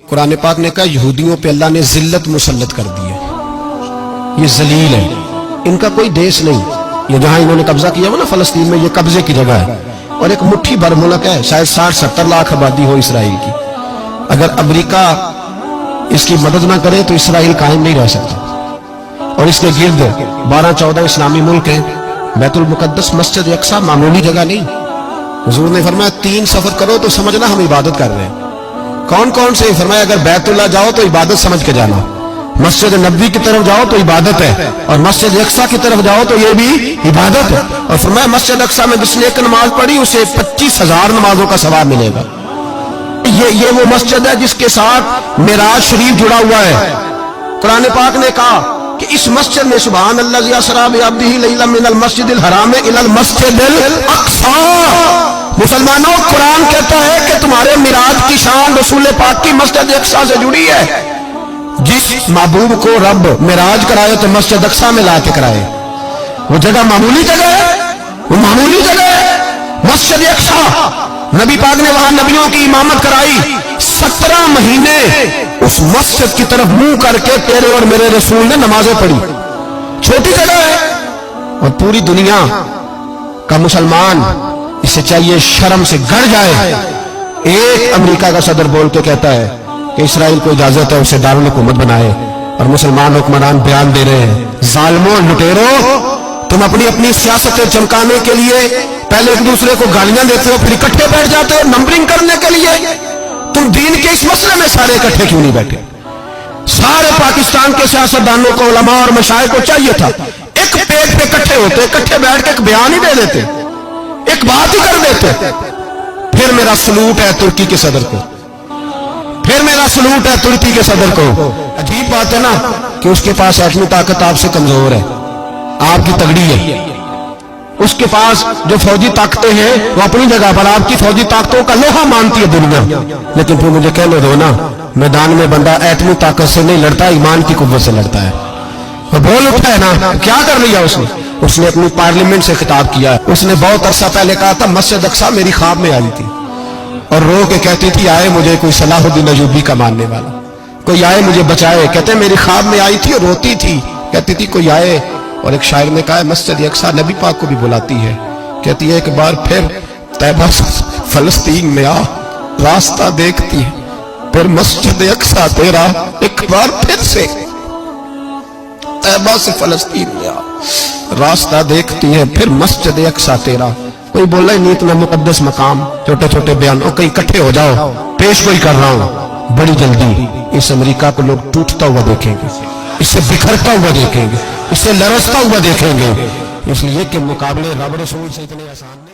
قرآن پاک نے کہا یہودیوں پہ اللہ نے ذلت مسلط کر دی ہے، یہ ذلیل ہے، ان کا کوئی دیش نہیں۔ یہ جہاں انہوں نے قبضہ کیا ہوا نا فلسطین میں، یہ قبضے کی جگہ ہے اور ایک مٹھی بھر ملک ہے، شاید 60-70 لاکھ آبادی ہو اسرائیل کی۔ اگر امریکہ اس کی مدد نہ کرے تو اسرائیل قائم نہیں رہ سکتا۔ اور اس کے گرد 12-14 اسلامی ملک ہیں۔ بیت المقدس مسجد اقصی معمولی جگہ نہیں۔ حضور نے فرمایا 3 سفر کرو تو سمجھنا ہم عبادت کر رہے ہیں۔ کون کون سے؟ فرمایا اگر بیت اللہ جاؤ تو عبادت سمجھ کے جانا، مسجد نبوی کی طرف جاؤ تو عبادت ہے، اور مسجد اقصی کی طرف جاؤ تو یہ بھی عبادت ہے۔ اور فرمایا مسجد اقصی میں جس نے ایک نماز پڑھی اسے 25,000 نمازوں کا ثواب ملے گا۔ یہ وہ مسجد ہے جس کے ساتھ معراج شریف جڑا ہوا ہے۔ قرآن پاک نے کہا کہ اس مسجد میں سبحان اللہ اسریٰ بعبدہ لیلا من المسجد الحرام الی المسجد الاقصی۔ مسلمانوں، قرآن کہتا ہے کہ تمہارے معراج کی شان رسول پاک کی مسجد اقصی سے جڑی ہے۔ جس محبوب کو رب معراج کرائے تو مسجد اقصی میں لا کے کرائے۔ وہ جگہ معمولی جگہ ہے، وہ معمولی جگہ ہے مسجد اقصی۔ نبی پاک نے وہاں نبیوں کی امامت کرائی، 17 مہینے اس مسجد کی طرف منہ کر کے تیرے اور میرے رسول نے نمازیں پڑھی۔ چھوٹی جگہ ہے اور پوری دنیا کا مسلمان اسے چاہیے شرم سے گڑ جائے۔ ایک امریکہ کا صدر بول کے کہتا ہے کہ اسرائیل کو اجازت ہے اسے دارالحکومت بنائے، اور مسلمان حکمران بیان دے رہے ہیں ظالموں، لٹیروں، تم اپنی سیاستیں چمکانے کے لیے پہلے ایک دوسرے کو گالیاں دیتے ہو، پھر اکٹھے بیٹھ جاتے ہو نمبرنگ کرنے کے لیے۔ تم دین کے اس مسئلے میں سارے اکٹھے کیوں نہیں بیٹھے؟ سارے پاکستان کے سیاستدانوں کو، علماء اور مشائخ کو چاہیے تھا ایک پیٹ پہ اکٹھے ہوتے، اکٹھے بیٹھ کے ایک بیان ہی دے دیتے، ایک بات ہی کر دیتے۔ پھر میرا سلوٹ ہے ترکی کے صدر کو، پھر میرا سلوٹ ہے ترکی کے صدر کو۔ عجیب بات ہے نا کہ اس کے پاس ایٹمی طاقت آپ سے کمزور ہے، آپ کی تگڑی ہے۔ اس کے پاس جو فوجی طاقتیں ہیں وہ اپنی جگہ پر آپ کی فوجی طاقتوں کا لوہا مانتی ہے دنیا، لیکن پھر مجھے کہنے دو نا، میدان میں بندہ ایٹمی طاقت سے نہیں لڑتا، ایمان کی قوت سے لڑتا ہے۔ وہ بول اٹھا ہے نا، کیا کر لیا اس نے اپنی پارلیمنٹ سے خطاب کیا۔ اس نے بہت عرصہ پہلے کہا تھا مسجد اقصی میری خواب میں آئی تھی اور رو کے کہتی تھی آئے مجھے کوئی صلاح الدین ایوبی کا ماننے والا، کوئی آئے مجھے بچائے۔ کہتے ہیں میری خواب میں آئی تھی اور روتی تھی، کہتی تھی کوئی آئے۔ اور ایک شاعر نے کہا ہے مسجد اقصی نبی پاک کو بھی بلاتی ہے، کہتی ہے ایک بار پھر طیبہ فلسطین میں آ، راستہ دیکھتی ہے پھر مسجد اقصی تیرا، ایک بار پھر سے طیبہ سے فلسطین میں آ، راستہ دیکھتی ہے پھر مسجد اقصی تیرا۔ کوئی بول رہا ہے نہیں اتنا مقدس مقام، چھوٹے چھوٹے بیان، اور کہیں اکٹھے ہو جاؤ، پیش کوئی کر رہا ہوں بڑی جلدی۔ اس امریکہ کو لوگ ٹوٹتا ہوا دیکھیں گے، اسے بکھرتا ہوا دیکھیں گے، اسے لرزتا ہوا دیکھیں گے، اس لیے کہ مقابلے رب رسول سے اتنے آسان نہیں۔